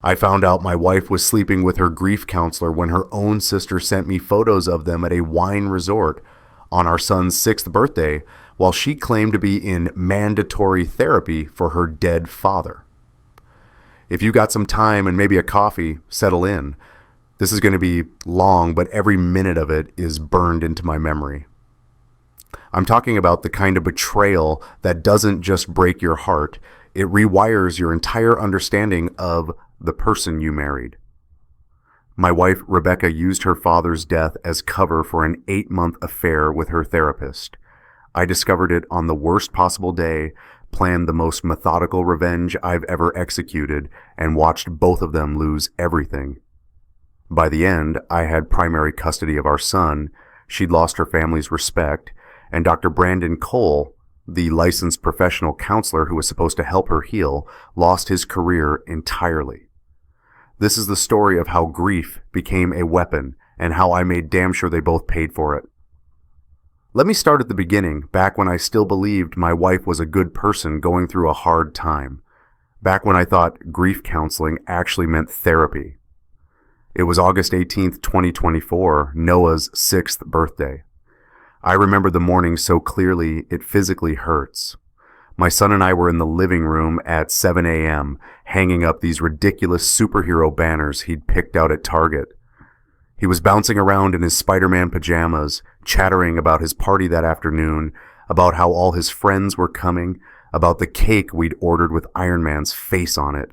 I found out my wife was sleeping with her grief counselor when her own sister sent me photos of them at a wine resort on our son's 6th birthday, while she claimed to be in mandatory therapy for her dead father. If you got some time and maybe a coffee, settle in. This is going to be long, but every minute of it is burned into my memory. I'm talking about the kind of betrayal that doesn't just break your heart, it rewires your entire understanding of the person you married. My wife, Rebecca, used her father's death as cover for an 8-month affair with her therapist. I discovered it on the worst possible day, planned the most methodical revenge I've ever executed, and watched both of them lose everything. By the end, I had primary custody of our son, she'd lost her family's respect, and Dr. Brandon Cole, the licensed professional counselor who was supposed to help her heal, lost his career entirely. This is the story of how grief became a weapon and how I made damn sure they both paid for it. Let me start at the beginning, back when I still believed my wife was a good person going through a hard time. Back when I thought grief counseling actually meant therapy. It was August 18th, 2024, Noah's 6th birthday. I remember the morning so clearly it physically hurts. My son and I were in the living room at 7 a.m., hanging up these ridiculous superhero banners he'd picked out at Target. He was bouncing around in his Spider-Man pajamas, chattering about his party that afternoon, about how all his friends were coming, about the cake we'd ordered with Iron Man's face on it.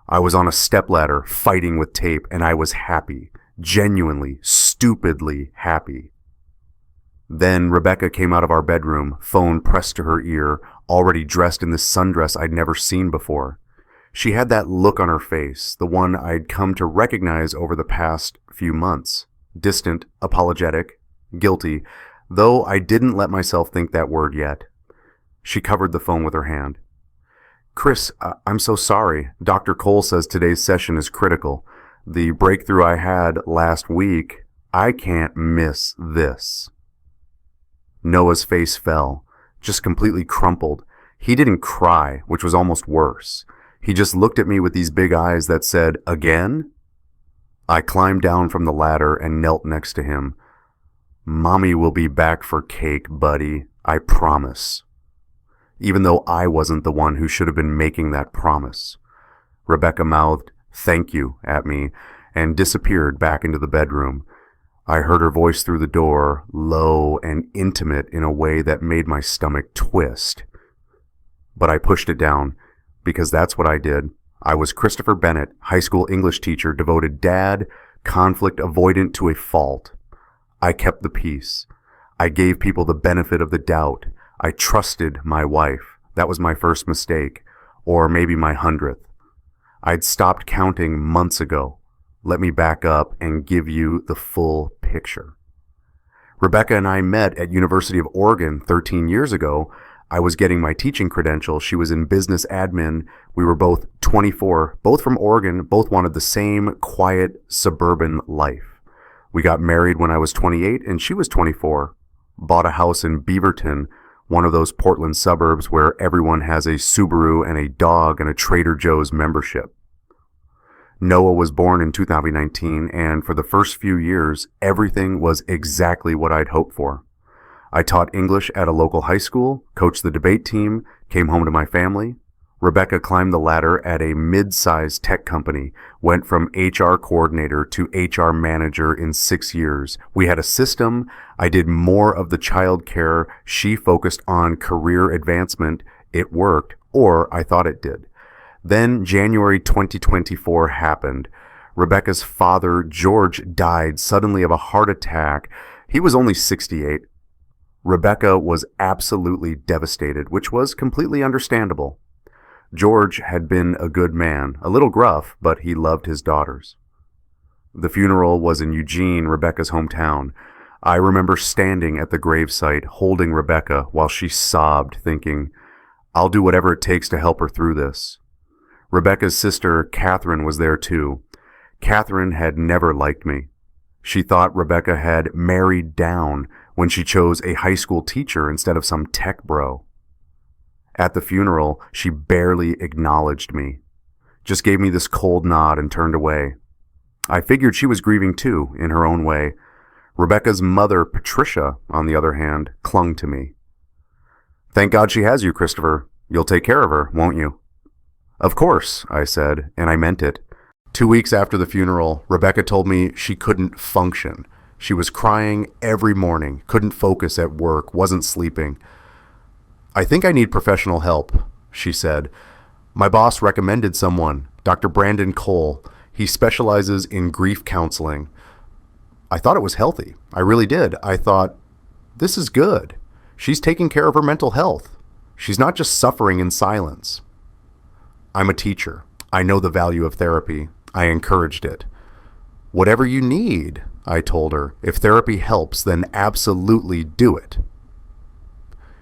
I was on a stepladder fighting with tape, and I was happy, genuinely, stupidly happy. Then Rebecca came out of our bedroom, phone pressed to her ear, already dressed in this sundress I'd never seen before. She had that look on her face, the one I'd come to recognize over the past few months. Distant, apologetic, guilty, though I didn't let myself think that word yet. She covered the phone with her hand. "Chris, I'm so sorry. Dr. Cole says today's session is critical. The breakthrough I had last week, I can't miss this." Noah's face fell, just completely crumpled. He didn't cry, which was almost worse. He just looked at me with these big eyes that said, "Again?" I climbed down from the ladder and knelt next to him. "Mommy will be back for cake, buddy. I promise." Even though I wasn't the one who should have been making that promise. Rebecca mouthed, "Thank you," at me, and disappeared back into the bedroom. I heard her voice through the door, low and intimate in a way that made my stomach twist. But I pushed it down, because that's what I did. I was Christopher Bennett, high school English teacher, devoted dad, conflict avoidant to a fault. I kept the peace. I gave people the benefit of the doubt. I trusted my wife. That was my first mistake, or maybe my 100th. I'd stopped counting months ago. Let me back up and give you the full picture. Rebecca and I met at University of Oregon 13 years ago. I was getting my teaching credential. She was in business admin. We were both 24, both from Oregon, both wanted the same quiet suburban life. We got married when I was 28 and she was 24. Bought a house in Beaverton, one of those Portland suburbs where everyone has a Subaru and a dog and a Trader Joe's membership. Noah was born in 2019, and for the first few years, everything was exactly what I'd hoped for. I taught English at a local high school, coached the debate team, came home to my family. Rebecca climbed the ladder at a mid-sized tech company, went from HR coordinator to HR manager in 6 years. We had a system. I did more of the child care. She focused on career advancement. It worked, or I thought it did. Then January 2024 happened. Rebecca's father, George, died suddenly of a heart attack. He was only 68. Rebecca was absolutely devastated, which was completely understandable. George had been a good man, a little gruff, but he loved his daughters. The funeral was in Eugene, Rebecca's hometown. I remember standing at the gravesite, holding Rebecca while she sobbed, thinking, I'll do whatever it takes to help her through this. Rebecca's sister, Catherine, was there too. Catherine had never liked me. She thought Rebecca had married down when she chose a high school teacher instead of some tech bro. At the funeral, she barely acknowledged me. just gave me this cold nod and turned away. I figured she was grieving too, in her own way. Rebecca's mother, Patricia, on the other hand, clung to me. "Thank God she has you, Christopher. You'll take care of her, won't you?" "Of course," I said, and I meant it. 2 weeks after the funeral, Rebecca told me she couldn't function. She was crying every morning, couldn't focus at work, wasn't sleeping. "I think I need professional help," she said. "My boss recommended someone, Dr. Brandon Cole. He specializes in grief counseling." I thought it was healthy. I really did. I thought, this is good. She's taking care of her mental health. She's not just suffering in silence. I'm a teacher. I know the value of therapy. I encouraged it. "Whatever you need," I told her. "If therapy helps, then absolutely do it."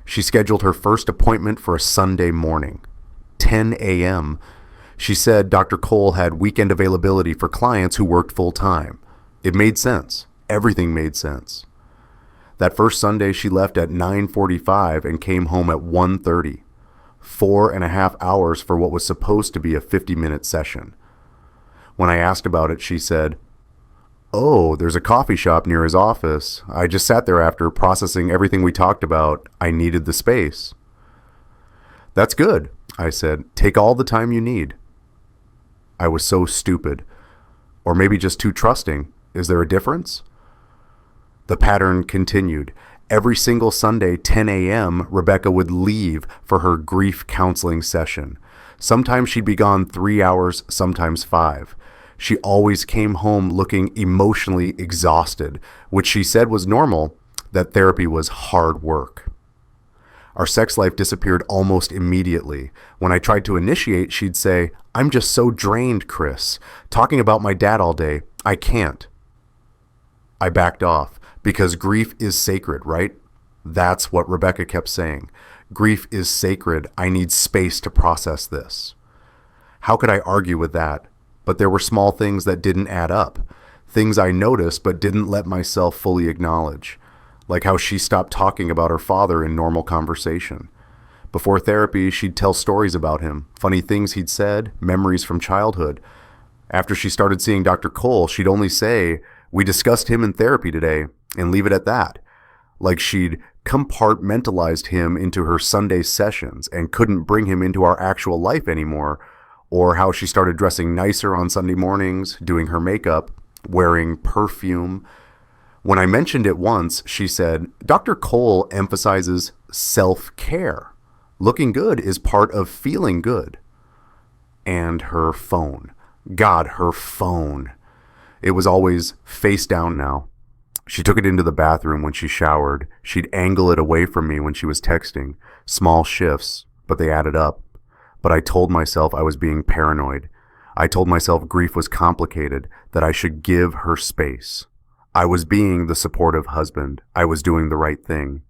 She scheduled her first appointment for a Sunday morning, 10 a.m. She said Dr. Cole had weekend availability for clients who worked full-time. It made sense. Everything made sense. That first Sunday, she left at 9:45 and came home at 1:30. 4.5 hours for what was supposed to be a 50-minute session. When I asked about it, she said, "Oh, there's a coffee shop near his office. I just sat there after processing everything we talked about. I needed the space." "That's good," I said. "Take all the time you need." I was so stupid. Or maybe just too trusting. Is there a difference? The pattern continued. Every single Sunday, 10 a.m., Rebecca would leave for her grief counseling session. Sometimes she'd be gone 3 hours, sometimes 5. She always came home looking emotionally exhausted, which she said was normal, that therapy was hard work. Our sex life disappeared almost immediately. When I tried to initiate, she'd say, "I'm just so drained, Chris. Talking about my dad all day, I can't." I backed off, because grief is sacred, right? That's what Rebecca kept saying. Grief is sacred. I need space to process this. How could I argue with that? But there were small things that didn't add up. Things I noticed but didn't let myself fully acknowledge. Like how she stopped talking about her father in normal conversation. Before therapy, she'd tell stories about him, funny things he'd said, memories from childhood. After she started seeing Dr. Cole, she'd only say, "We discussed him in therapy today," and leave it at that. Like she'd compartmentalized him into her Sunday sessions and couldn't bring him into our actual life anymore. Or how she started dressing nicer on Sunday mornings, doing her makeup, wearing perfume. When I mentioned it once, she said, "Dr. Cole emphasizes self-care. Looking good is part of feeling good." And her phone. God, her phone. It was always face down now. She took it into the bathroom when she showered. She'd angle it away from me when she was texting. Small shifts, but they added up. But I told myself I was being paranoid. I told myself grief was complicated, that I should give her space. I was being the supportive husband. I was doing the right thing.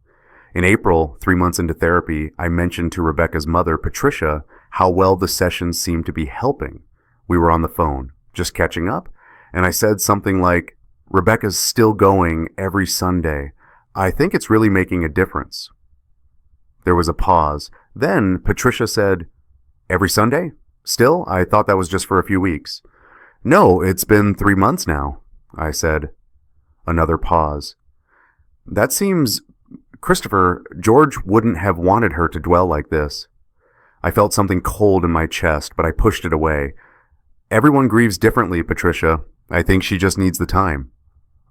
In April, 3 months into therapy, I mentioned to Rebecca's mother, Patricia, how well the sessions seemed to be helping. We were on the phone, just catching up, and I said something like, "Rebecca's still going every Sunday. I think it's really making a difference." There was a pause. Then Patricia said, "Every Sunday? Still? I thought that was just for a few weeks." "No, it's been 3 months now," I said. Another pause. "That seems... Christopher, George wouldn't have wanted her to dwell like this." I felt something cold in my chest, but I pushed it away. "Everyone grieves differently, Patricia. I think she just needs the time."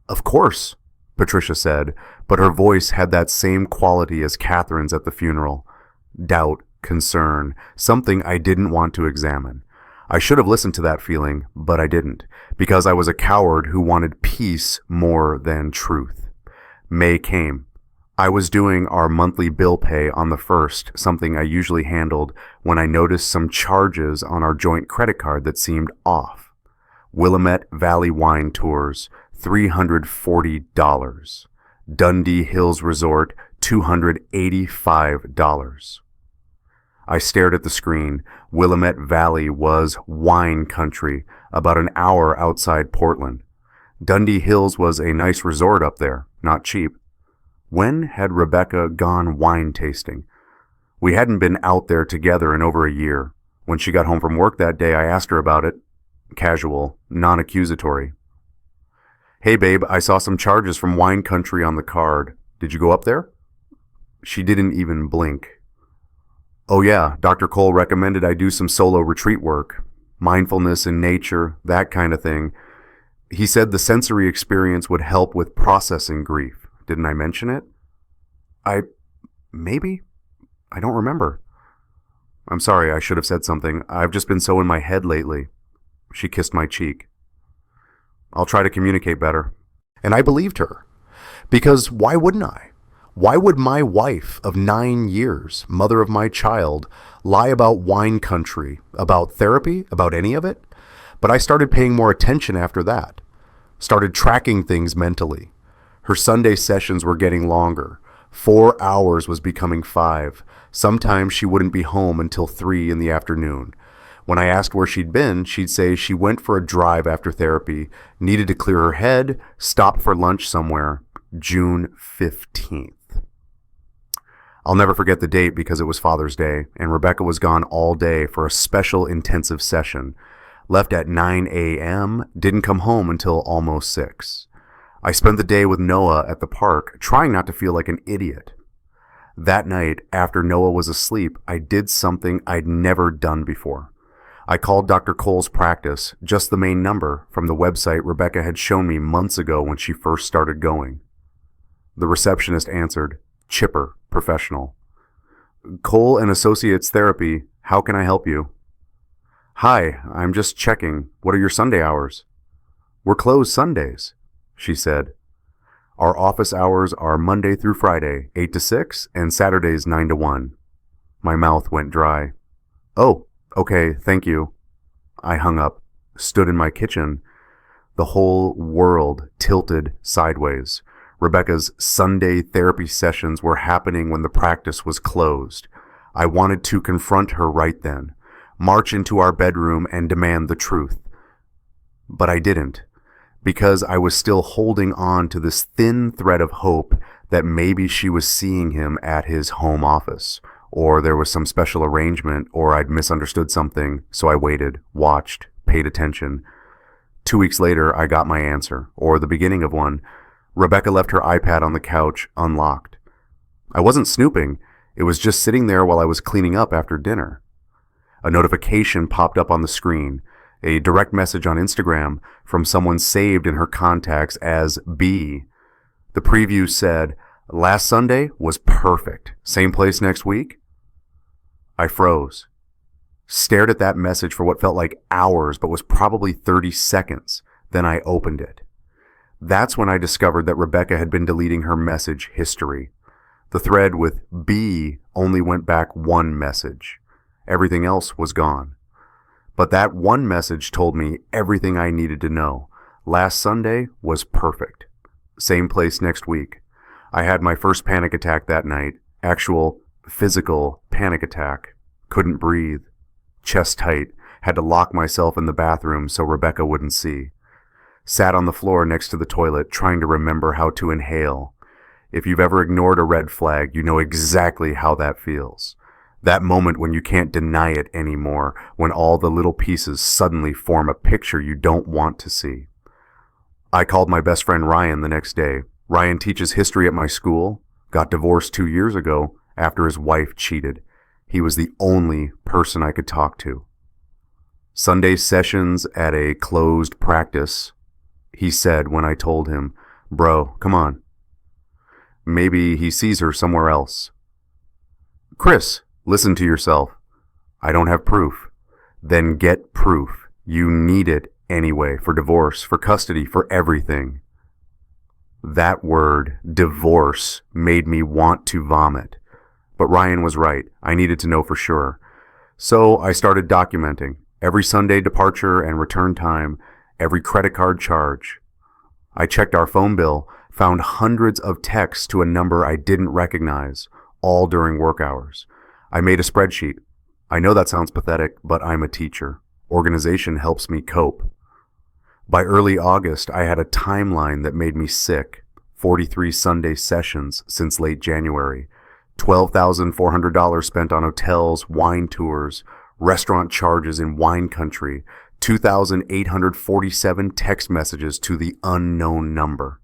"Of course," Patricia said, but her voice had that same quality as Catherine's at the funeral. Doubt, concern, something I didn't want to examine. I should have listened to that feeling, but I didn't, because I was a coward who wanted peace more than truth. May came. I was doing our monthly bill pay on the 1st, something I usually handled, when I noticed some charges on our joint credit card that seemed off. Willamette Valley Wine Tours, $340. Dundee Hills Resort, $285. I stared at the screen. Willamette Valley was wine country, about an hour outside Portland. Dundee Hills was a nice resort up there, not cheap. When had Rebecca gone wine tasting? We hadn't been out there together in over a year. When she got home from work that day, I asked her about it. Casual, non-accusatory. Hey babe, I saw some charges from wine country on the card. Did you go up there? She didn't even blink. Oh yeah, Dr. Cole recommended I do some solo retreat work. Mindfulness in nature, that kind of thing. He said the sensory experience would help with processing grief. Didn't I mention it? Maybe? I don't remember. I'm sorry, I should have said something. I've just been so in my head lately. She kissed my cheek. I'll try to communicate better. And I believed her. Because why wouldn't I? Why would my wife of 9 years, mother of my child, lie about wine country, about therapy, about any of it? But I started paying more attention after that. Started tracking things mentally. Her Sunday sessions were getting longer. 4 hours was becoming 5. Sometimes she wouldn't be home until 3 in the afternoon. When I asked where she'd been, she'd say she went for a drive after therapy, needed to clear her head, stopped for lunch somewhere. June 15th. I'll never forget the date because it was Father's Day, and Rebecca was gone all day for a special intensive session. Left at 9 a.m., didn't come home until almost 6. I spent the day with Noah at the park, trying not to feel like an idiot. That night, after Noah was asleep, I did something I'd never done before. I called Dr. Cole's practice, just the main number, from the website Rebecca had shown me months ago when she first started going. The receptionist answered, chipper, professional. Cole and Associates Therapy, how can I help you? Hi, I'm just checking. What are your Sunday hours? We're closed Sundays, she said. Our office hours are Monday through Friday, 8 to 6, and Saturdays 9 to 1. My mouth went dry. Oh, okay, thank you. I hung up, stood in my kitchen. The whole world tilted sideways. Rebecca's Sunday therapy sessions were happening when the practice was closed. I wanted to confront her right then, march into our bedroom and demand the truth. But I didn't, because I was still holding on to this thin thread of hope that maybe she was seeing him at his home office, or there was some special arrangement, or I'd misunderstood something, so I waited, watched, paid attention. 2 weeks later, I got my answer, or the beginning of one. Rebecca left her iPad on the couch, unlocked. I wasn't snooping. It was just sitting there while I was cleaning up after dinner. A notification popped up on the screen, a direct message on Instagram from someone saved in her contacts as B. The preview said, "Last Sunday was perfect. Same place next week?" I froze. Stared at that message for what felt like hours, but was probably 30 seconds. Then I opened it. That's when I discovered that Rebecca had been deleting her message history. The thread with B only went back one message. Everything else was gone. But that one message told me everything I needed to know. Last Sunday was perfect. Same place next week. I had my first panic attack that night. Actual physical panic attack. Couldn't breathe. Chest tight. Had to lock myself in the bathroom so Rebecca wouldn't see. Sat on the floor next to the toilet trying to remember how to inhale. If you've ever ignored a red flag, you know exactly how that feels. That moment when you can't deny it anymore, when all the little pieces suddenly form a picture you don't want to see. I called my best friend Ryan the next day. Ryan teaches history at my school, got divorced 2 years ago after his wife cheated. He was the only person I could talk to. Sunday sessions at a closed practice, he said when I told him, "Bro, come on." Maybe he sees her somewhere else. "Chris, listen to yourself." "I don't have proof." "Then get proof. You need it anyway, for divorce, for custody, for everything." That word, divorce, made me want to vomit. But Ryan was right. I needed to know for sure. So I started documenting every Sunday departure and return time, every credit card charge. I checked our phone bill, found hundreds of texts to a number I didn't recognize, all during work hours. I made a spreadsheet. I know that sounds pathetic, but I'm a teacher. Organization helps me cope. By early August, I had a timeline that made me sick. 43 Sunday sessions since late January. $12,400 spent on hotels, wine tours, restaurant charges in wine country, 2,847 text messages to the unknown number.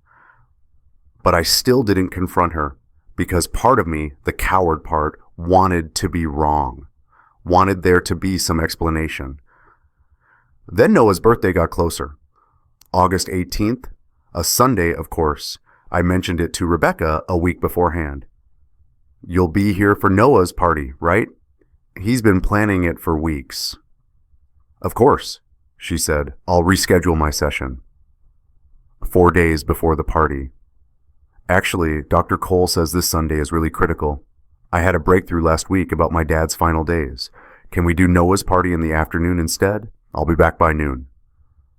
But I still didn't confront her because part of me, the coward part, wanted to be wrong, wanted there to be some explanation. Then Noah's birthday got closer. August 18th, a Sunday, of course. I mentioned it to Rebecca a week beforehand. "You'll be here for Noah's party, right? He's been planning it for weeks." "Of course," she said. "I'll reschedule my session." 4 days before the party. "Actually, Dr. Cole says this Sunday is really critical. I had a breakthrough last week about my dad's final days. Can we do Noah's party in the afternoon instead? I'll be back by noon."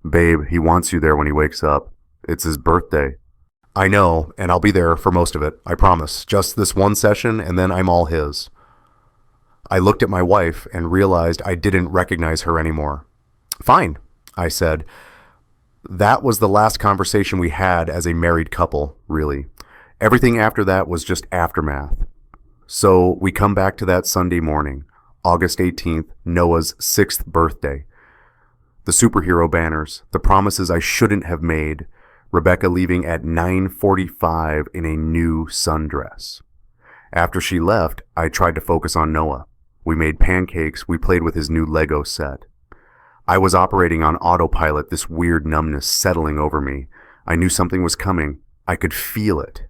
"Babe, he wants you there when he wakes up. It's his birthday." "I know, and I'll be there for most of it, I promise. Just this one session, and then I'm all his." I looked at my wife and realized I didn't recognize her anymore. "Fine," I said. That was the last conversation we had as a married couple, really. Everything after that was just aftermath. So we come back to that Sunday morning, August 18th, Noah's 6th birthday. The superhero banners, the promises I shouldn't have made, Rebecca leaving at 9:45 in a new sundress. After she left, I tried to focus on Noah. We made pancakes, we played with his new Lego set. I was operating on autopilot, this weird numbness settling over me. I knew something was coming. I could feel it.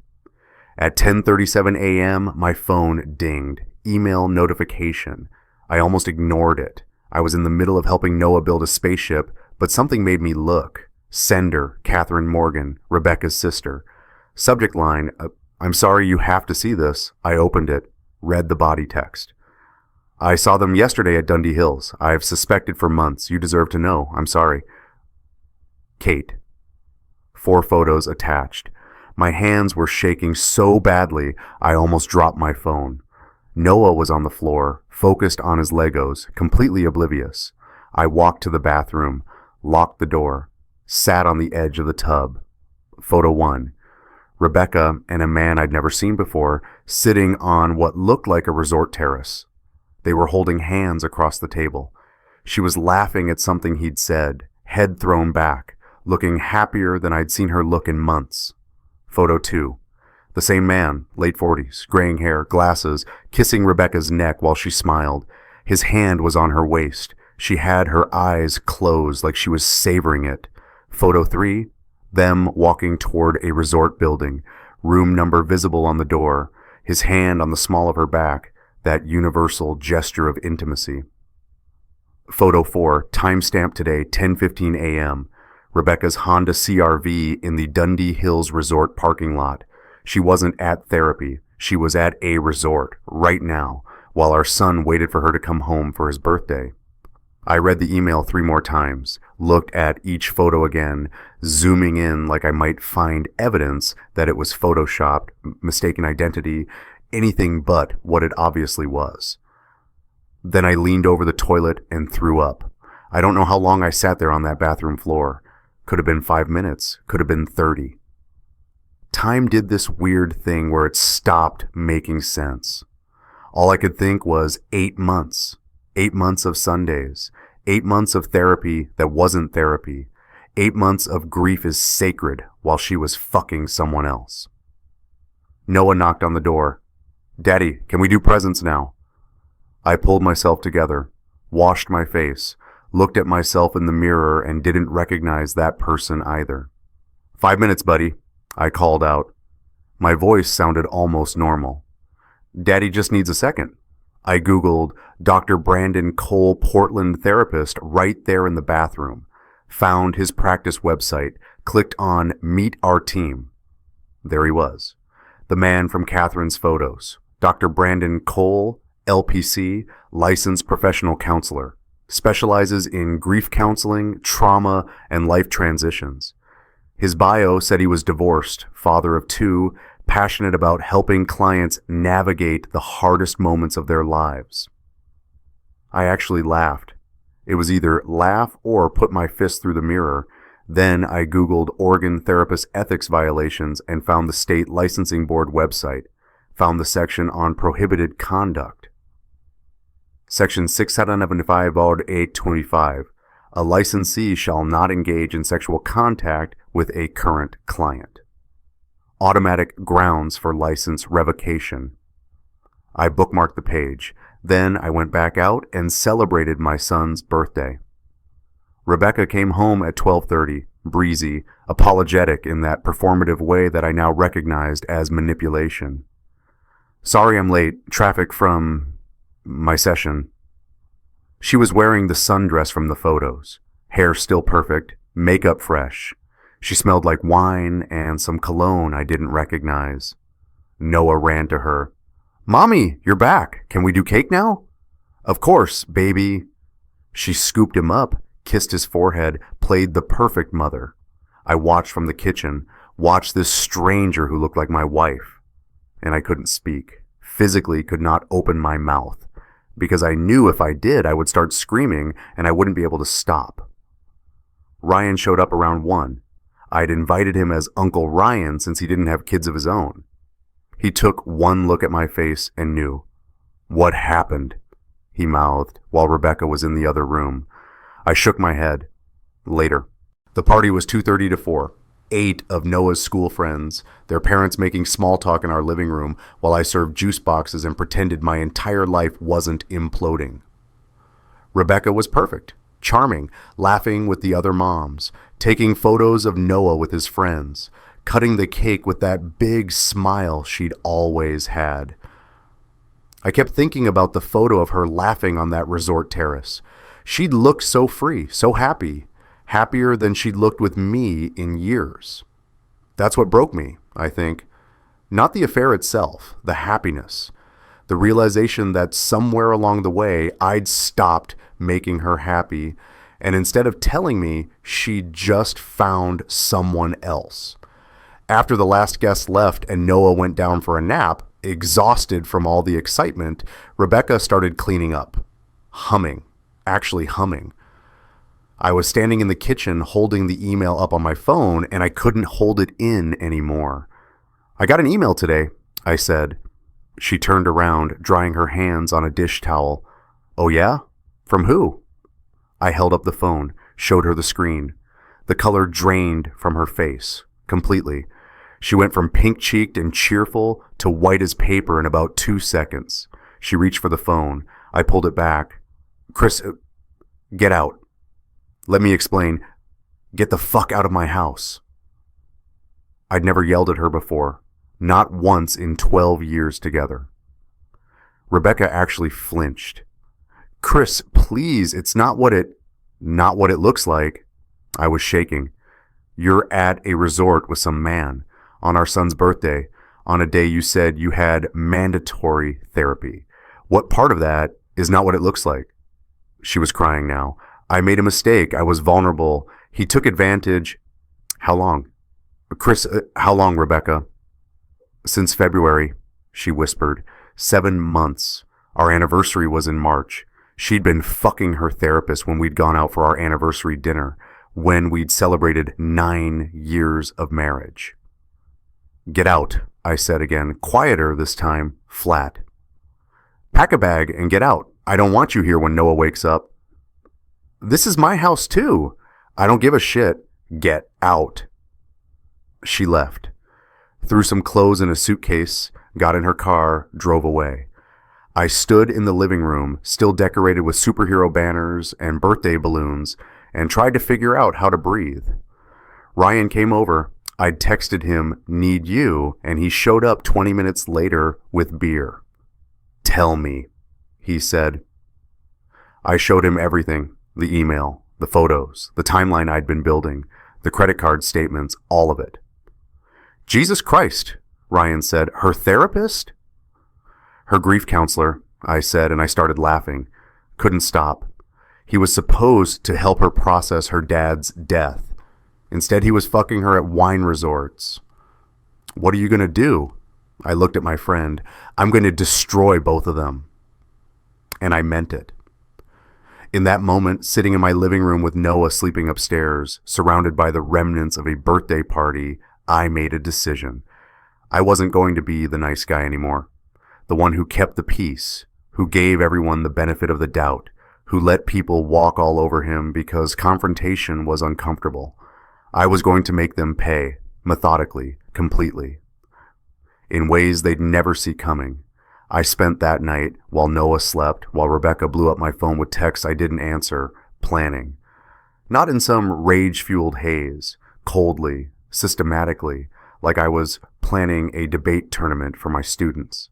At 10:37 a.m., my phone dinged. Email notification. I almost ignored it. I was in the middle of helping Noah build a spaceship, but something made me look. Sender, Catherine Morgan, Rebecca's sister. Subject line, "I'm sorry you have to see this." I opened it, read the body text. "I saw them yesterday at Dundee Hills. I've suspected for months. You deserve to know. I'm sorry. Kate." 4 photos attached. My hands were shaking so badly, I almost dropped my phone. Noah was on the floor, focused on his Legos, completely oblivious. I walked to the bathroom, locked the door, sat on the edge of the tub. Photo 1. Rebecca and a man I'd never seen before, sitting on what looked like a resort terrace. They were holding hands across the table. She was laughing at something he'd said, head thrown back, looking happier than I'd seen her look in months. Photo 2. The same man, late 40s, graying hair, glasses, kissing Rebecca's neck while she smiled. His hand was on her waist. She had her eyes closed like she was savoring it. Photo 3. Them walking toward a resort building, room number visible on the door, his hand on the small of her back, that universal gesture of intimacy. Photo 4, timestamp today, 10:15 a.m. Rebecca's Honda CR-V in the Dundee Hills Resort parking lot. She wasn't at therapy. She was at a resort, right now, while our son waited for her to come home for his birthday. I read the email 3 more times, looked at each photo again, zooming in like I might find evidence that it was photoshopped, mistaken identity, anything but what it obviously was. Then I leaned over the toilet and threw up. I don't know how long I sat there on that bathroom floor. Could have been 5 minutes, could have been 30. Time did this weird thing where it stopped making sense. All I could think was 8 months. 8 months of Sundays. 8 months of therapy that wasn't therapy. 8 months of grief is sacred while she was fucking someone else. Noah knocked on the door. "Daddy, can we do presents now?" I pulled myself together, washed my face, looked at myself in the mirror and didn't recognize that person either. 5 minutes, buddy," I called out. My voice sounded almost normal. "Daddy just needs a second." I Googled Dr. Brandon Cole, Portland therapist, right there in the bathroom, found his practice website, clicked on Meet Our Team. There he was, the man from Catherine's photos. Dr. Brandon Cole, LPC, licensed professional counselor, specializes in grief counseling, trauma, and life transitions. His bio said he was divorced, father of 2, passionate about helping clients navigate the hardest moments of their lives. I actually laughed. It was either laugh or put my fist through the mirror. Then I Googled Oregon therapist ethics violations and found the state licensing board website, found the section on prohibited conduct. Section 675 Vod 825. A licensee shall not engage in sexual contact with a current client. Automatic grounds for license revocation. I bookmarked the page. Then I went back out and celebrated my son's birthday. Rebecca came home at 12:30, breezy, apologetic in that performative way that I now recognized as manipulation. Sorry I'm late. Traffic from my session. She was wearing the sundress from the photos. Hair still perfect, makeup fresh. She smelled like wine and some cologne I didn't recognize. Noah ran to her. Mommy, you're back. Can we do cake now? Of course, baby. She scooped him up, kissed his forehead, played the perfect mother. I watched from the kitchen, watched this stranger who looked like my wife. And I couldn't speak, physically could not open my mouth, because I knew if I did, I would start screaming and I wouldn't be able to stop. Ryan showed up around 1. I'd invited him as Uncle Ryan since he didn't have kids of his own. He took one look at my face and knew. What happened? He mouthed while Rebecca was in the other room. I shook my head. Later. The party was 2:30 to 4. 8 of Noah's school friends, their parents making small talk in our living room while I served juice boxes and pretended my entire life wasn't imploding. Rebecca was perfect, charming, laughing with the other moms, taking photos of Noah with his friends, cutting the cake with that big smile she'd always had. I kept thinking about the photo of her laughing on that resort terrace. She'd looked so free, so happy, happier than she'd looked with me in years. That's what broke me, I think. Not the affair itself, the happiness. The realization that somewhere along the way I'd stopped making her happy, and instead of telling me, she'd just found someone else. After the last guest left and Noah went down for a nap, exhausted from all the excitement, Rebecca started cleaning up. Actually humming. I was standing in the kitchen holding the email up on my phone and I couldn't hold it in anymore. I got an email today, I said. She turned around, drying her hands on a dish towel. Oh yeah? From who? I held up the phone, showed her the screen. The color drained from her face, completely. She went from pink-cheeked and cheerful to white as paper in about 2 seconds. She reached for the phone. I pulled it back. Chris, get out. Let me explain. Get the fuck out of my house. I'd never yelled at her before. Not once in 12 years together. Rebecca actually flinched. Chris, please, it's not what it looks like. I was shaking. You're at a resort with some man on our son's birthday, on a day you said you had mandatory therapy. What part of that is not what it looks like? She was crying now. I made a mistake. I was vulnerable. He took advantage. How long? Chris, how long, Rebecca? Since February, she whispered. 7 months. Our anniversary was in March. She'd been fucking her therapist when we'd gone out for our anniversary dinner, when we'd celebrated 9 years of marriage. Get out, I said again, quieter this time, flat. Pack a bag and get out. I don't want you here when Noah wakes up. This is my house too. I don't give a shit. Get out. She left, threw some clothes in a suitcase, got in her car, drove away. I stood in the living room, still decorated with superhero banners and birthday balloons, and tried to figure out how to breathe. Ryan came over. I'd texted him, need you, and he showed up 20 minutes later with beer. Tell me, he said. I showed him everything, the email, the photos, the timeline I'd been building, the credit card statements, all of it. Jesus Christ, Ryan said, her therapist? Her grief counselor, I said, and I started laughing. Couldn't stop. He was supposed to help her process her dad's death. Instead, he was fucking her at wine resorts. What are you going to do? I looked at my friend. I'm going to destroy both of them. And I meant it. In that moment, sitting in my living room with Noah sleeping upstairs, surrounded by the remnants of a birthday party, I made a decision. I wasn't going to be the nice guy anymore. The one who kept the peace, who gave everyone the benefit of the doubt, who let people walk all over him because confrontation was uncomfortable. I was going to make them pay, methodically, completely, in ways they'd never see coming. I spent that night, while Noah slept, while Rebecca blew up my phone with texts I didn't answer, planning. Not in some rage-fueled haze, coldly, systematically, like I was planning a debate tournament for my students.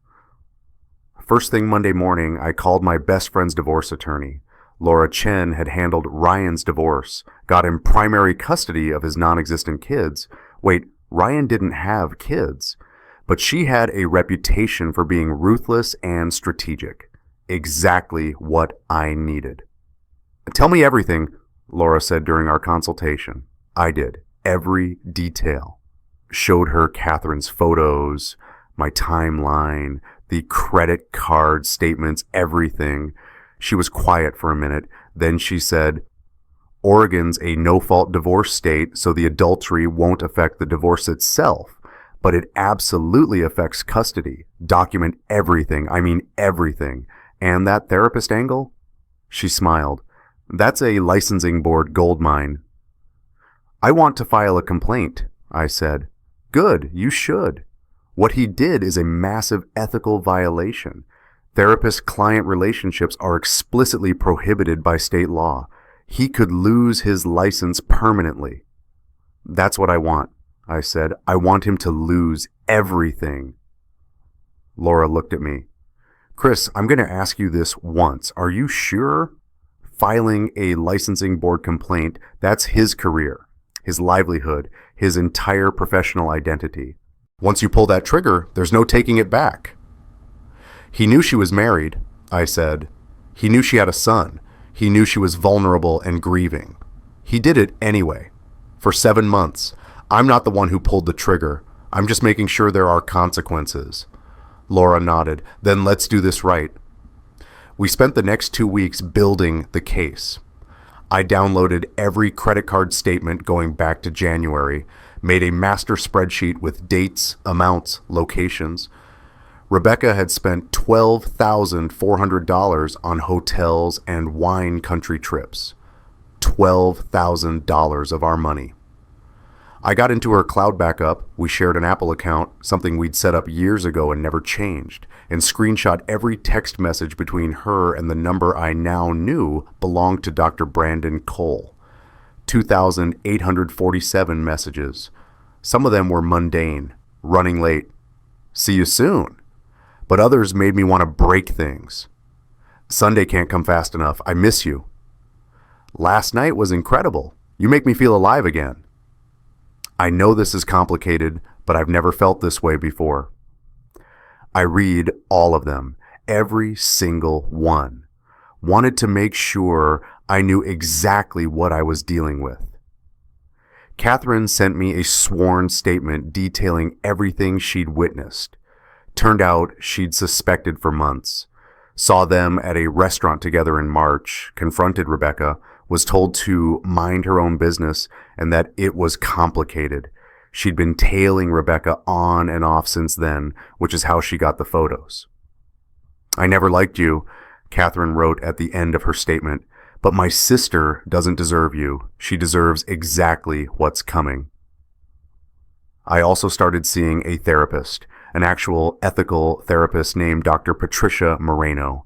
First thing Monday morning, I called my best friend's divorce attorney. Laura Chen had handled Ryan's divorce, got him primary custody of his non-existent kids. Wait, Ryan didn't have kids. But she had a reputation for being ruthless and strategic. Exactly what I needed. "Tell me everything," Laura said during our consultation. I did. Every detail. Showed her Catherine's photos, my timeline, the credit card statements, everything. She was quiet for a minute. Then she said, "Oregon's a no-fault divorce state, so the adultery won't affect the divorce itself. But it absolutely affects custody. Document everything. I mean everything. And that therapist angle?" She smiled. "That's a licensing board goldmine." "I want to file a complaint," I said. "Good, you should. What he did is a massive ethical violation. Therapist-client relationships are explicitly prohibited by state law. He could lose his license permanently." "That's what I want," I said. "I want him to lose everything." Laura looked at me. "Chris, I'm going to ask you this once. Are you sure? Filing a licensing board complaint, that's his career, his livelihood, his entire professional identity. Once you pull that trigger, there's no taking it back." "He knew she was married," I said. "He knew she had a son. He knew she was vulnerable and grieving. He did it anyway. For 7 months. I'm not the one who pulled the trigger. I'm just making sure there are consequences." Laura nodded. "Then let's do this right." We spent the next 2 weeks building the case. I downloaded every credit card statement going back to January, made a master spreadsheet with dates, amounts, locations. Rebecca had spent $12,400 on hotels and wine country trips. $12,000 of our money. I got into her cloud backup, we shared an Apple account, something we'd set up years ago and never changed, and screenshot every text message between her and the number I now knew belonged to Dr. Brandon Cole. 2,847 messages. Some of them were mundane, running late, see you soon. But others made me want to break things. Sunday can't come fast enough, I miss you. Last night was incredible. You make me feel alive again. I know this is complicated, but I've never felt this way before. I read all of them, every single one. Wanted to make sure I knew exactly what I was dealing with. Catherine sent me a sworn statement detailing everything she'd witnessed. Turned out she'd suspected for months. Saw them at a restaurant together in March, confronted Rebecca, was told to mind her own business and that it was complicated. She'd been tailing Rebecca on and off since then, which is how she got the photos. "I never liked you," Catherine wrote at the end of her statement, "but my sister doesn't deserve you. She deserves exactly what's coming." I also started seeing a therapist, an actual ethical therapist named Dr. Patricia Moreno.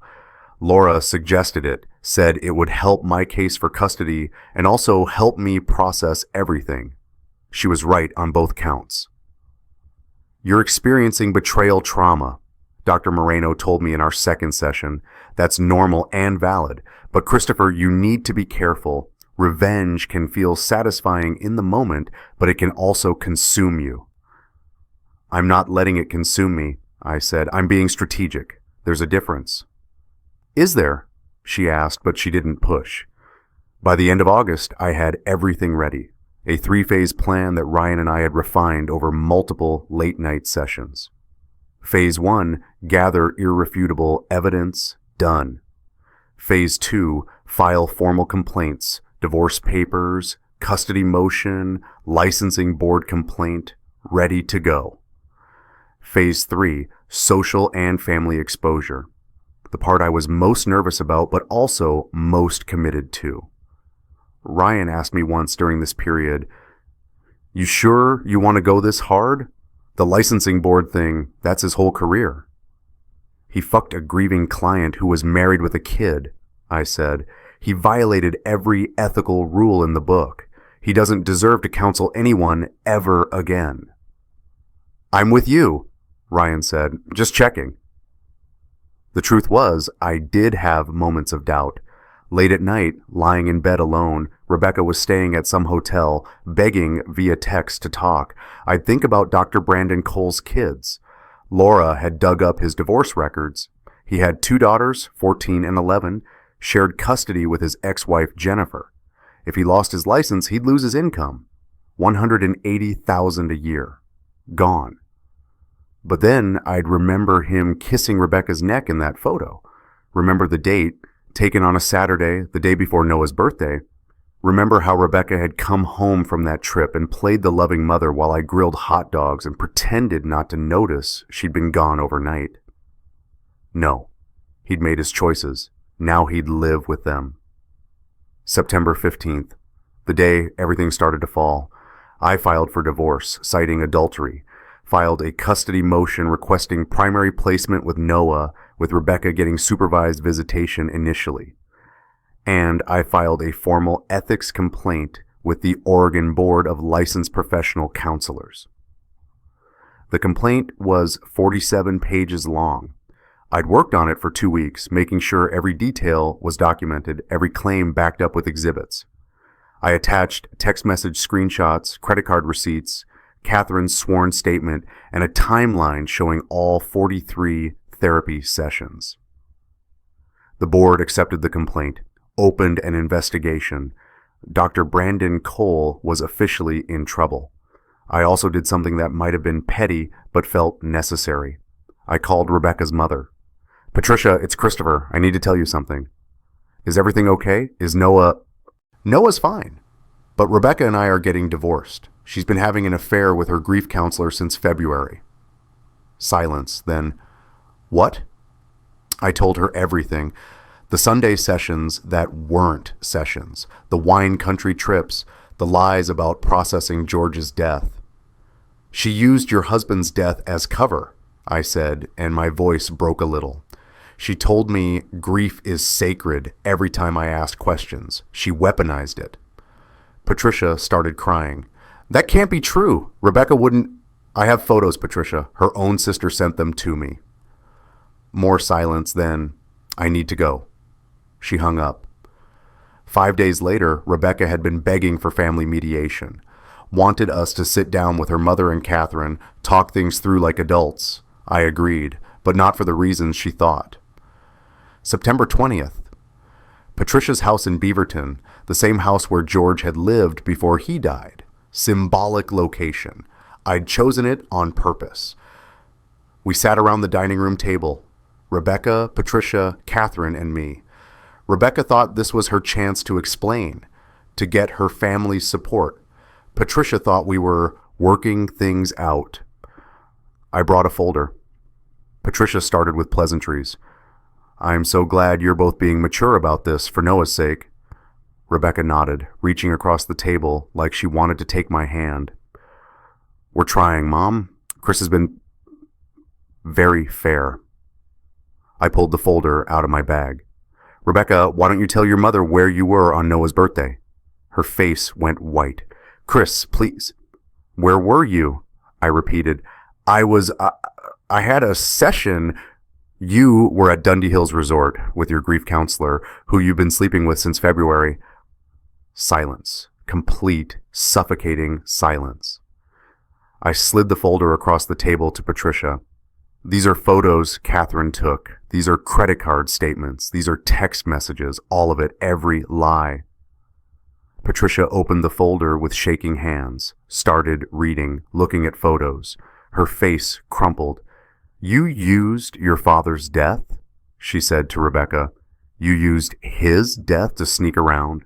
Laura suggested it, said it would help my case for custody and also help me process everything. She was right on both counts. "You're experiencing betrayal trauma," Dr. Moreno told me in our second session. "That's normal and valid. But Christopher, you need to be careful. Revenge can feel satisfying in the moment, but it can also consume you." "I'm not letting it consume me," I said. "I'm being strategic. There's a difference." "Is there?" she asked, but she didn't push. By the end of August, I had everything ready. A 3-phase plan that Ryan and I had refined over multiple late-night sessions. Phase 1, gather irrefutable evidence, done. Phase 2, file formal complaints, divorce papers, custody motion, licensing board complaint, ready to go. Phase 3, social and family exposure. the part I was most nervous about but also most committed to. Ryan asked me once during this period, "You sure you want to go this hard? The licensing board thing, that's his whole career." "He fucked a grieving client who was married with a kid," I said. "He violated every ethical rule in the book. He doesn't deserve to counsel anyone ever again." "I'm with you," Ryan said. "Just checking." The truth was, I did have moments of doubt. Late at night, lying in bed alone, Rebecca was staying at some hotel, begging via text to talk. I'd think about Dr. Brandon Cole's kids. Laura had dug up his divorce records. He had 2 daughters, 14 and 11, shared custody with his ex-wife Jennifer. If he lost his license, he'd lose his income. $180,000 a year. Gone. But then I'd remember him kissing Rebecca's neck in that photo. Remember the date, taken on a Saturday, the day before Noah's birthday. Remember how Rebecca had come home from that trip and played the loving mother while I grilled hot dogs and pretended not to notice she'd been gone overnight. No, he'd made his choices. Now he'd live with them. September 15th, the day everything started to fall. I filed for divorce, citing adultery. Filed a custody motion requesting primary placement with Noah, with Rebecca getting supervised visitation initially. And I filed a formal ethics complaint with the Oregon Board of Licensed Professional Counselors. The complaint was 47 pages long. I'd worked on it for 2 weeks, making sure every detail was documented, every claim backed up with exhibits. I attached text message screenshots, credit card receipts, Catherine's sworn statement, and a timeline showing all 43 therapy sessions. The board accepted the complaint, opened an investigation. Dr. Brandon Cole was officially in trouble. I also did something that might have been petty but felt necessary. I called Rebecca's mother. "Patricia, it's Christopher. I need to tell you something. Is everything okay? Is Noah..." "Noah's fine. But Rebecca and I are getting divorced. She's been having an affair with her grief counselor since February." Silence, then, "What?" I told her everything. The Sunday sessions that weren't sessions, the wine country trips, the lies about processing George's death. "She used your husband's death as cover," I said, and my voice broke a little. "She told me grief is sacred every time I asked questions. She weaponized it." Patricia started crying. "That can't be true. Rebecca wouldn't..." "I have photos, Patricia. Her own sister sent them to me." More silence, then, "I need to go." She hung up. 5 days later, Rebecca had been begging for family mediation, wanted us to sit down with her mother and Catherine, talk things through like adults. I agreed, but not for the reasons she thought. September 20th. Patricia's house in Beaverton, the same house where George had lived before he died. Symbolic location. I'd chosen it on purpose. We sat around the dining room table. Rebecca, Patricia, Catherine, and me. Rebecca thought this was her chance to explain, to get her family's support. Patricia thought we were working things out. I brought a folder. Patricia started with pleasantries. "I'm so glad you're both being mature about this for Noah's sake." Rebecca nodded, reaching across the table like she wanted to take my hand. "We're trying, Mom. Chris has been very fair." I pulled the folder out of my bag. "Rebecca, why don't you tell your mother where you were on Noah's birthday?" Her face went white. "Chris, please." "Where were you?" I repeated. I had a session." "You were at Dundee Hills Resort with your grief counselor, who you've been sleeping with since February." Silence. Complete, suffocating silence. I slid the folder across the table to Patricia. "These are photos Catherine took. These are credit card statements. These are text messages. All of it. Every lie." Patricia opened the folder with shaking hands, started reading, looking at photos. Her face crumpled. "You used your father's death?" she said to Rebecca. "You used his death to sneak around?"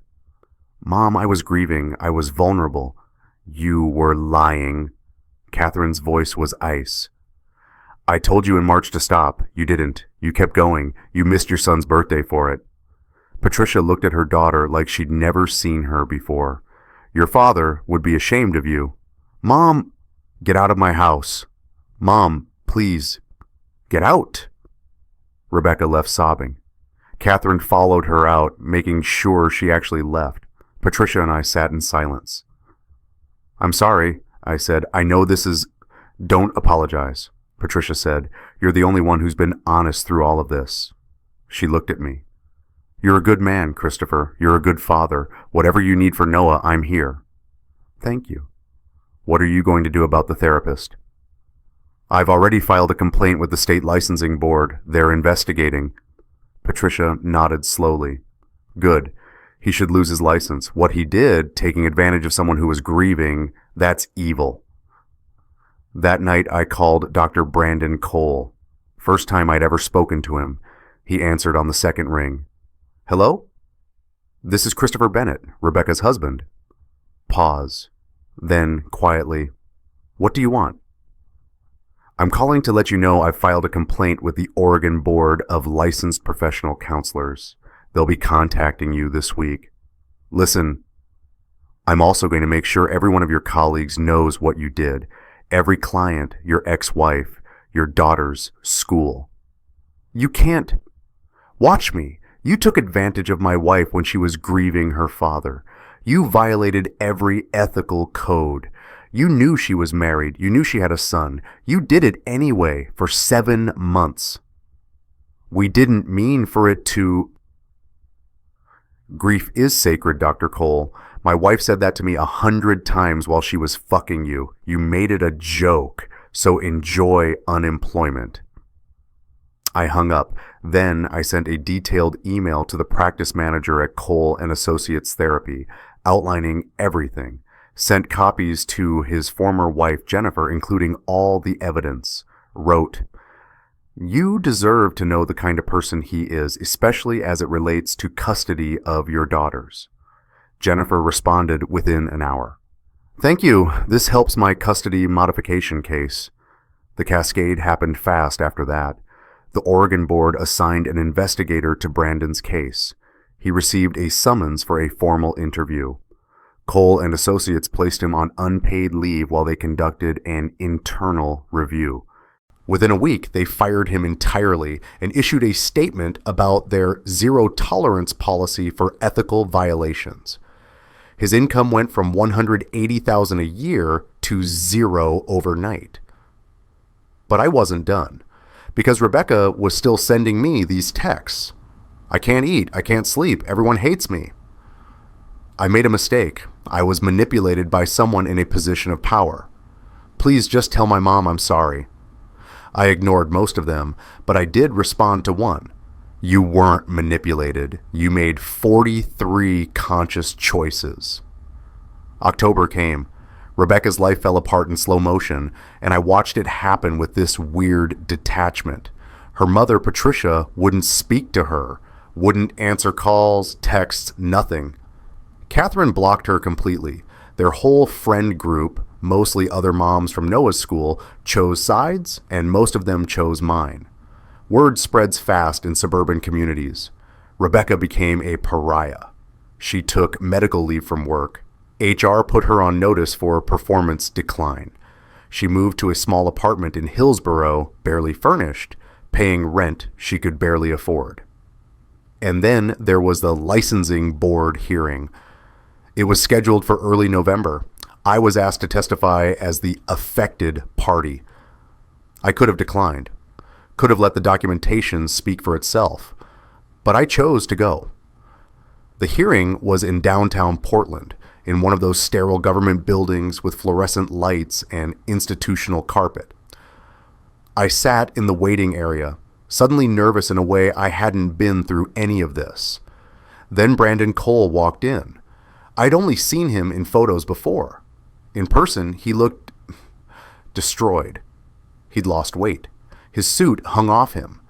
"Mom, I was grieving. I was vulnerable." "You were lying." Catherine's voice was ice. I told you in March to stop. You didn't. You kept going. You missed your son's birthday for it. Patricia looked at her daughter like she'd never seen her before. Your father would be ashamed of you. Mom, get out of my house. Mom, please, get out. Rebecca left sobbing. Catherine followed her out, making sure she actually left. Patricia and I sat in silence. I'm sorry, I said. I know this is... Don't apologize, Patricia said. You're the only one who's been honest through all of this. She looked at me. You're a good man, Christopher. You're a good father. Whatever you need for Noah, I'm here. Thank you. What are you going to do about the therapist? I've already filed a complaint with the state licensing board. They're investigating. Patricia nodded slowly. Good. He should lose his license. What he did, taking advantage of someone who was grieving, that's evil. That night I called Dr. Brandon Cole. First time I'd ever spoken to him. He answered on the second ring. Hello? This is Christopher Bennett, Rebecca's husband. Pause. Then, quietly, what do you want? I'm calling to let you know I've filed a complaint with the Oregon Board of Licensed Professional Counselors. They'll be contacting you this week. Listen, I'm also going to make sure every one of your colleagues knows what you did. Every client, your ex-wife, your daughter's school. You can't. Watch me. You took advantage of my wife when she was grieving her father. You violated every ethical code. You knew she was married. You knew she had a son. You did it anyway for 7 months. We didn't mean for it to... Grief is sacred, Dr. Cole. My wife said that to me 100 times while she was fucking you. You made it a joke, so enjoy unemployment. I hung up. Then I sent a detailed email to the practice manager at Cole and Associates Therapy, outlining everything. Sent copies to his former wife, Jennifer, including all the evidence. Wrote, You deserve to know the kind of person he is, especially as it relates to custody of your daughters. Jennifer responded within an hour. Thank you. This helps my custody modification case. The cascade happened fast after that. The Oregon board assigned an investigator to Brandon's case. He received a summons for a formal interview. Cole and Associates placed him on unpaid leave while they conducted an internal review. Within a week, they fired him entirely and issued a statement about their zero-tolerance policy for ethical violations. His income went from $180,000 a year to zero overnight. But I wasn't done, because Rebecca was still sending me these texts. I can't eat, I can't sleep, everyone hates me. I made a mistake. I was manipulated by someone in a position of power. Please just tell my mom I'm sorry. I ignored most of them, but I did respond to one. You weren't manipulated. You made 43 conscious choices. October came. Rebecca's life fell apart in slow motion, and I watched it happen with this weird detachment. Her mother, Patricia, wouldn't speak to her, wouldn't answer calls, texts, nothing. Catherine blocked her completely. Their whole friend group, mostly other moms from Noah's school, chose sides, and most of them chose mine. Word spreads fast in suburban communities. Rebecca became a pariah. She took medical leave from work. HR put her on notice for performance decline. She moved to a small apartment in Hillsborough, barely furnished, paying rent she could barely afford. And then there was the licensing board hearing. It was scheduled for early November. I was asked to testify as the affected party. I could have declined, could have let the documentation speak for itself, but I chose to go. The hearing was in downtown Portland, in one of those sterile government buildings with fluorescent lights and institutional carpet. I sat in the waiting area, suddenly nervous in a way I hadn't been through any of this. Then Brandon Cole walked in. I'd only seen him in photos before. In person, he looked destroyed. He'd lost weight. His suit hung off him.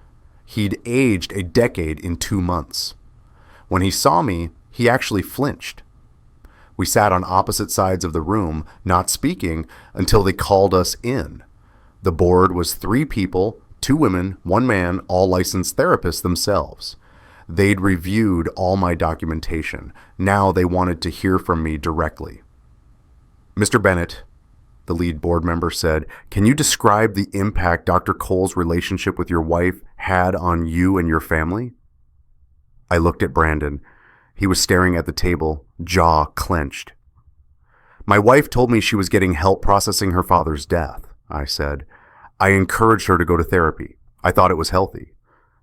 He'd aged a decade in 2 months. When he saw me, he actually flinched. We sat on opposite sides of the room, not speaking, until they called us in. The board was 3 people, 2 women, 1 man, all licensed therapists themselves. They'd reviewed all my documentation. Now they wanted to hear from me directly. Mr. Bennett, the lead board member said, can you describe the impact Dr. Cole's relationship with your wife had on you and your family? I looked at Brandon. He was staring at the table, jaw clenched. My wife told me she was getting help processing her father's death, I said. I encouraged her to go to therapy. I thought it was healthy.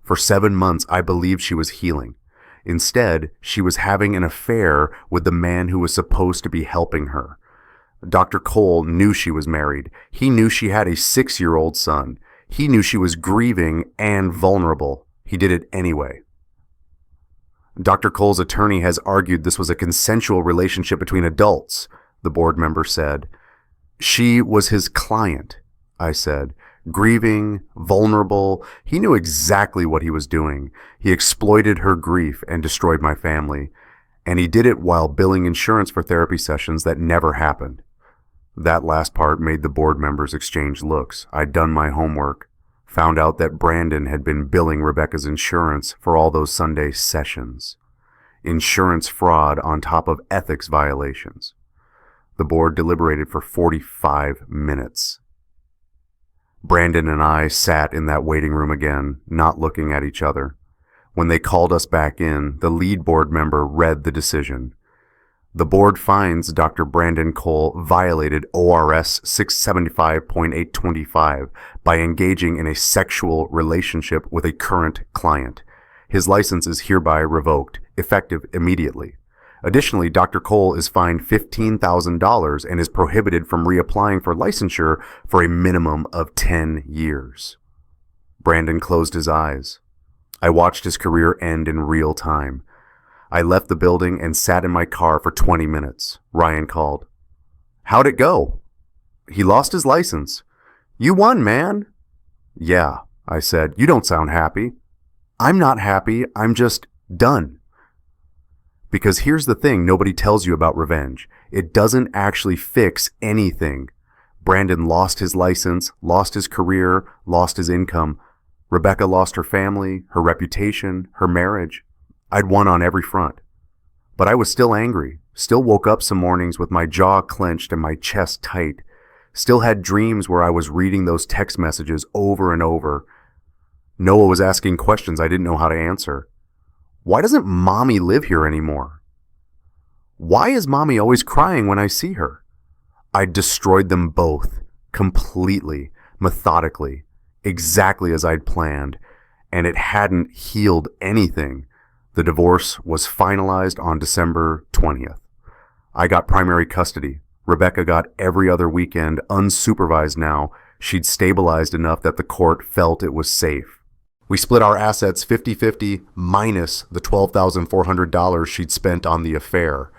For 7 months, I believed she was healing. Instead, she was having an affair with the man who was supposed to be helping her. Dr. Cole knew she was married. He knew she had a 6-year-old son. He knew she was grieving and vulnerable. He did it anyway. Dr. Cole's attorney has argued this was a consensual relationship between adults, the board member said. She was his client, I said. Grieving, vulnerable. He knew exactly what he was doing. He exploited her grief and destroyed my family. And he did it while billing insurance for therapy sessions that never happened. That last part made the board members exchange looks. I'd done my homework. Found out that Brandon had been billing Rebecca's insurance for all those Sunday sessions. Insurance fraud on top of ethics violations. The board deliberated for 45 minutes. Brandon and I sat in that waiting room again, not looking at each other. When they called us back in, the lead board member read the decision. The board finds Dr. Brandon Cole violated ORS 675.825 by engaging in a sexual relationship with a current client. His license is hereby revoked, effective immediately. Additionally, Dr. Cole is fined $15,000 and is prohibited from reapplying for licensure for a minimum of 10 years. Brandon closed his eyes. I watched his career end in real time. I left the building and sat in my car for 20 minutes. Ryan called. How'd it go? He lost his license. You won, man. Yeah, I said. You don't sound happy. I'm not happy. I'm just done. Because here's the thing nobody tells you about revenge. It doesn't actually fix anything. Brandon lost his license, lost his career, lost his income. Rebecca lost her family, her reputation, her marriage. I'd won on every front. But I was still angry, still woke up some mornings with my jaw clenched and my chest tight, still had dreams where I was reading those text messages over and over. Noah was asking questions I didn't know how to answer. Why doesn't Mommy live here anymore? Why is Mommy always crying when I see her? I destroyed them both, completely, methodically, exactly as I'd planned, and it hadn't healed anything. The divorce was finalized on December 20th. I got primary custody. Rebecca got every other weekend, unsupervised now. She'd stabilized enough that the court felt it was safe. We split our assets 50-50 minus the $12,400 she'd spent on the affair.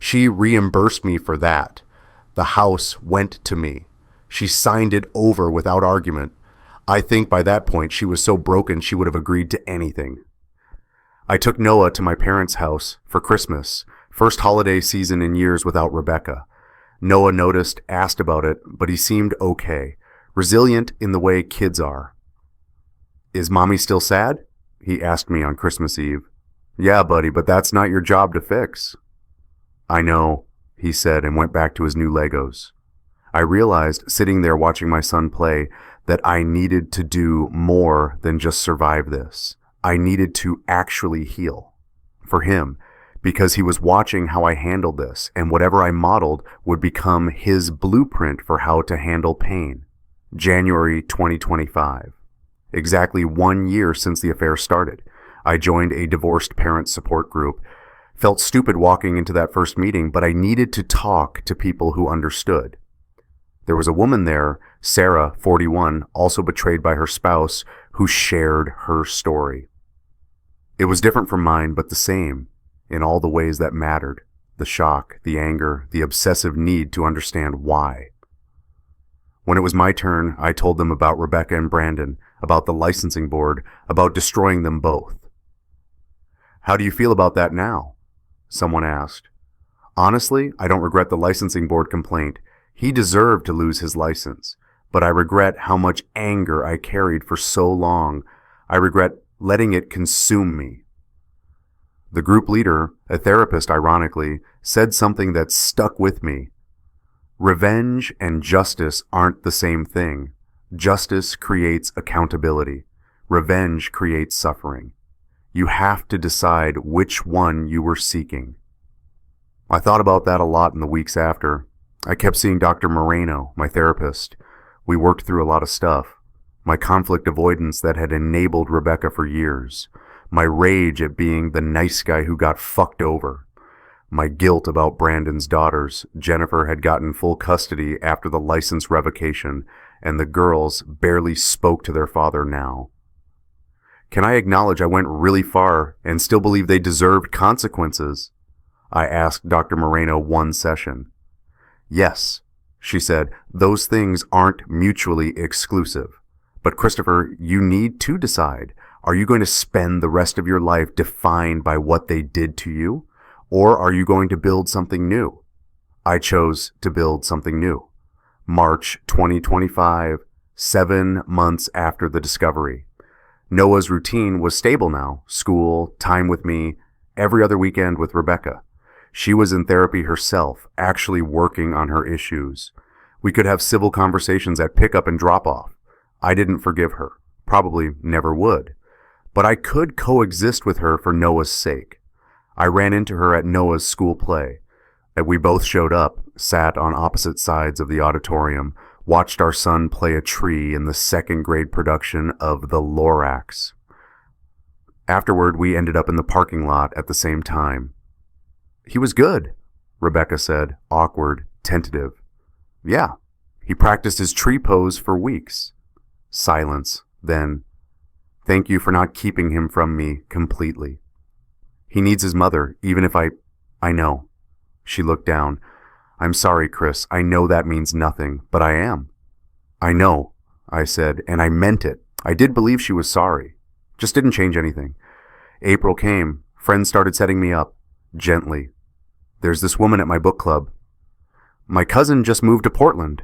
She reimbursed me for that. The house went to me. She signed it over without argument. I think by that point she was so broken she would have agreed to anything. I took Noah to my parents' house for Christmas, first holiday season in years without Rebecca. Noah noticed, asked about it, but he seemed okay, resilient in the way kids are. Is Mommy still sad? He asked me on Christmas Eve. Yeah, buddy, but that's not your job to fix. I know, he said and went back to his new Legos. I realized, sitting there watching my son play, that I needed to do more than just survive this. I needed to actually heal. For him, because he was watching how I handled this, and whatever I modeled would become his blueprint for how to handle pain. January 2025. Exactly 1 year since the affair started. I joined a divorced parent support group. Felt stupid walking into that first meeting, but I needed to talk to people who understood. There was a woman there, Sarah, 41, also betrayed by her spouse, who shared her story. It was different from mine, but the same, in all the ways that mattered. The shock, the anger, the obsessive need to understand why. When it was my turn, I told them about Rebecca and Brandon, about the licensing board, about destroying them both. How do you feel about that now? Someone asked. Honestly, I don't regret the licensing board complaint. He deserved to lose his license. but I regret how much anger I carried for so long. I regret letting it consume me. The group leader, a therapist ironically, said something that stuck with me. Revenge and justice aren't the same thing. Justice creates accountability. Revenge creates suffering. You have to decide which one you were seeking. I thought about that a lot in the weeks after. I kept seeing Dr. Moreno, my therapist. We worked through a lot of stuff. My conflict avoidance that had enabled Rebecca for years. My rage at being the nice guy who got fucked over. My guilt about Brandon's daughters. Jennifer had gotten full custody after the license revocation, and the girls barely spoke to their father now. Can I acknowledge I went really far and still believe they deserved consequences? I asked Dr. Moreno one session. Yes, she said, those things aren't mutually exclusive. But Christopher, you need to decide. Are you going to spend the rest of your life defined by what they did to you? Or are you going to build something new? I chose to build something new. March 2025, 7 months after the discovery. Noah's routine was stable now. School, time with me, every other weekend with Rebecca. She was in therapy herself, actually working on her issues. We could have civil conversations at pickup and drop-off. I didn't forgive her. Probably never would. But I could coexist with her for Noah's sake. I ran into her at Noah's school play. And we both showed up, sat on opposite sides of the auditorium, watched our son play a tree in the second grade production of The Lorax. Afterward, we ended up in the parking lot at the same time. He was good, Rebecca said, awkward, tentative. Yeah, he practiced his tree pose for weeks. Silence, then, thank you for not keeping him from me completely. He needs his mother, even if I know. She looked down. I'm sorry, Chris. I know that means nothing, but I am. I know, I said, and I meant it. I did believe she was sorry. Just didn't change anything. April came. Friends started setting me up, gently. There's this woman at my book club. My cousin just moved to Portland.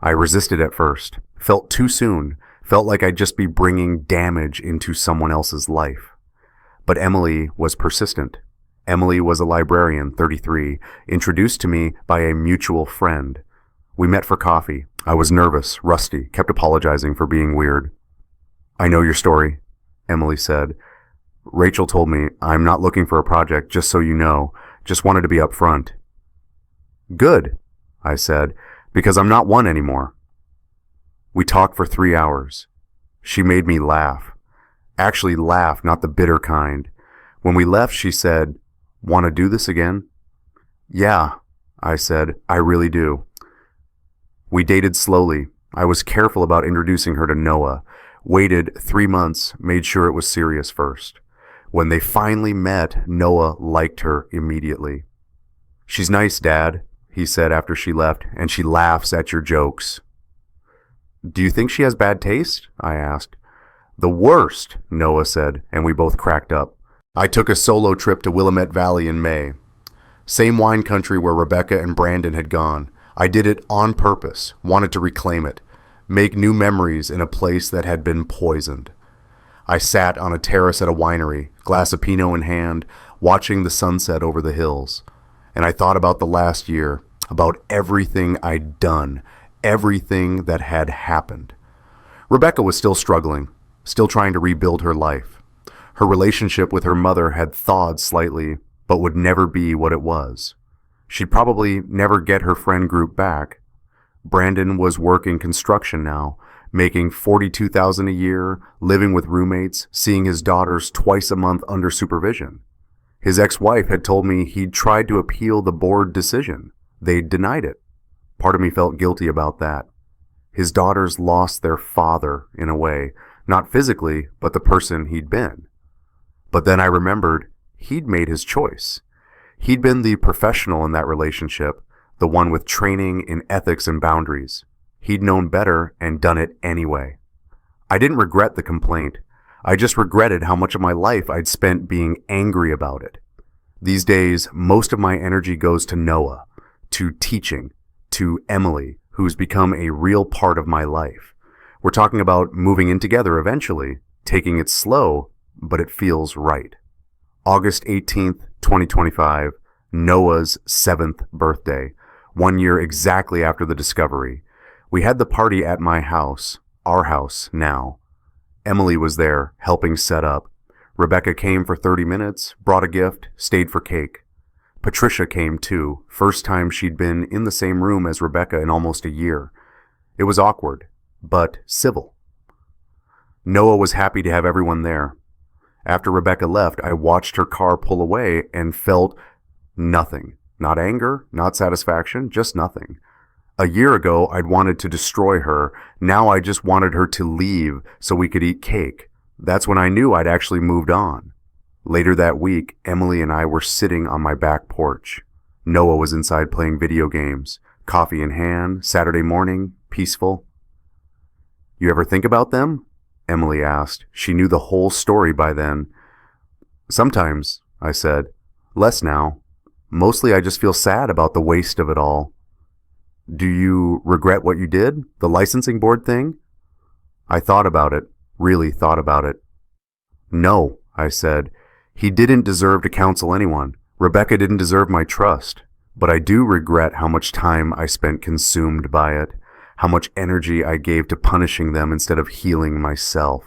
I resisted at first. Felt too soon. Felt like I'd just be bringing damage into someone else's life. But Emily was persistent. Emily was a librarian, 33, introduced to me by a mutual friend. We met for coffee. I was nervous, rusty, kept apologizing for being weird. I know your story, Emily said. Rachel told me, I'm not looking for a project, just so you know. Just wanted to be upfront. Good, I said, because I'm not one anymore. We talked for 3 hours. She made me laugh. Actually laugh, not the bitter kind. When we left, she said, Want to do this again? Yeah, I said, I really do. We dated slowly. I was careful about introducing her to Noah. Waited 3 months, made sure it was serious first. When they finally met, Noah liked her immediately. She's nice, Dad, he said after she left, and she laughs at your jokes. Do you think she has bad taste? I asked. The worst, Noah said, and we both cracked up. I took a solo trip to Willamette Valley in May. Same wine country where Rebecca and Brandon had gone. I did it on purpose, wanted to reclaim it, make new memories in a place that had been poisoned. I sat on a terrace at a winery, glass of Pinot in hand, watching the sunset over the hills. And I thought about the last year, about everything I'd done, everything that had happened. Rebecca was still struggling, still trying to rebuild her life. Her relationship with her mother had thawed slightly, but would never be what it was. She'd probably never get her friend group back. Brandon was working construction now, making $42,000 a year, living with roommates, seeing his daughters twice a month under supervision. His ex-wife had told me he'd tried to appeal the board decision. They'd denied it. Part of me felt guilty about that. His daughters lost their father, in a way, not physically, but the person he'd been. But then I remembered he'd made his choice. He'd been the professional in that relationship, the one with training in ethics and boundaries. He'd known better and done it anyway. I didn't regret the complaint. I just regretted how much of my life I'd spent being angry about it. These days, most of my energy goes to Noah, to teaching, to Emily, who's become a real part of my life. We're talking about moving in together eventually, taking it slow, but it feels right. August 18th, 2025, Noah's 7th birthday, 1 year exactly after the discovery. We had the party at my house, our house now. Emily was there, helping set up. Rebecca came for 30 minutes, brought a gift, stayed for cake. Patricia came too, first time she'd been in the same room as Rebecca in almost a year. It was awkward, but civil. Noah was happy to have everyone there. After Rebecca left, I watched her car pull away and felt nothing. Not anger, not satisfaction, just nothing. A year ago, I'd wanted to destroy her. Now I just wanted her to leave so we could eat cake. That's when I knew I'd actually moved on. Later that week, Emily and I were sitting on my back porch. Noah was inside playing video games, coffee in hand, Saturday morning, peaceful. "You ever think about them?" Emily asked. She knew the whole story by then. "Sometimes," I said. "Less now. Mostly I just feel sad about the waste of it all." "Do you regret what you did? The licensing board thing?" I thought about it, really thought about it. "No," I said. "He didn't deserve to counsel anyone. Rebecca didn't deserve my trust. But I do regret how much time I spent consumed by it, how much energy I gave to punishing them instead of healing myself."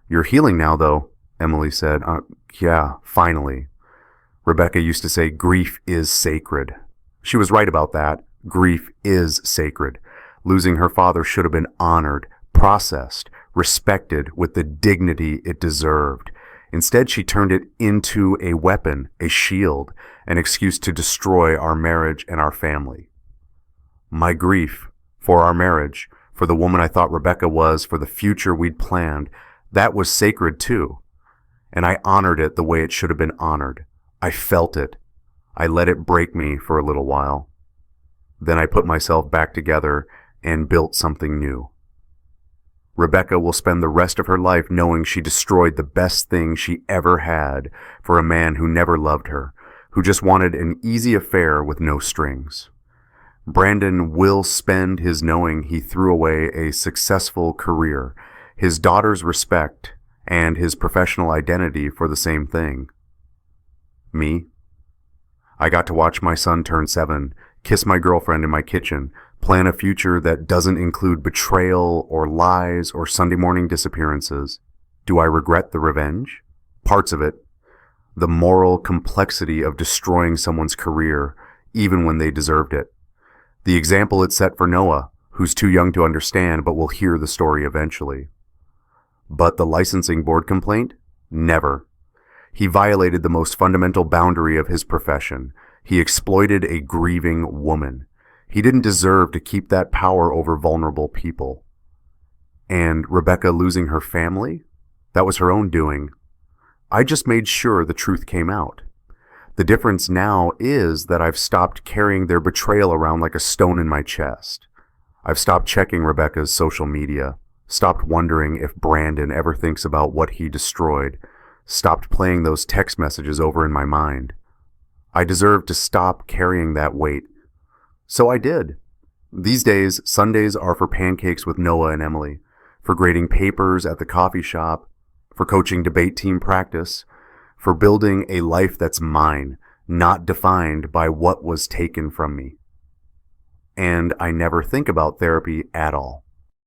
"You're healing now, though," Emily said. Yeah, finally. Rebecca used to say grief is sacred. She was right about that. Grief is sacred. Losing her father should have been honored, processed, respected with the dignity it deserved. Instead, she turned it into a weapon, a shield, an excuse to destroy our marriage and our family. My grief for our marriage, for the woman I thought Rebecca was, for the future we'd planned, that was sacred too. And I honored it the way it should have been honored. I felt it. I let it break me for a little while. Then I put myself back together and built something new. Rebecca will spend the rest of her life knowing she destroyed the best thing she ever had for a man who never loved her, who just wanted an easy affair with no strings. Brandon will spend his knowing he threw away a successful career, his daughter's respect, and his professional identity for the same thing. Me? I got to watch my son turn 7, kiss my girlfriend in my kitchen, plan a future that doesn't include betrayal or lies or Sunday morning disappearances. Do I regret the revenge? Parts of it. The moral complexity of destroying someone's career, even when they deserved it. The example it set for Noah, who's too young to understand but will hear the story eventually. But the licensing board complaint? Never. He violated the most fundamental boundary of his profession. He exploited a grieving woman. He didn't deserve to keep that power over vulnerable people. And Rebecca losing her family? That was her own doing. I just made sure the truth came out. The difference now is that I've stopped carrying their betrayal around like a stone in my chest. I've stopped checking Rebecca's social media, stopped wondering if Brandon ever thinks about what he destroyed, stopped playing those text messages over in my mind. I deserve to stop carrying that weight. So I did. These days, Sundays are for pancakes with Noah and Emily, for grading papers at the coffee shop, for coaching debate team practice, for building a life that's mine, not defined by what was taken from me. And I never think about therapy at all.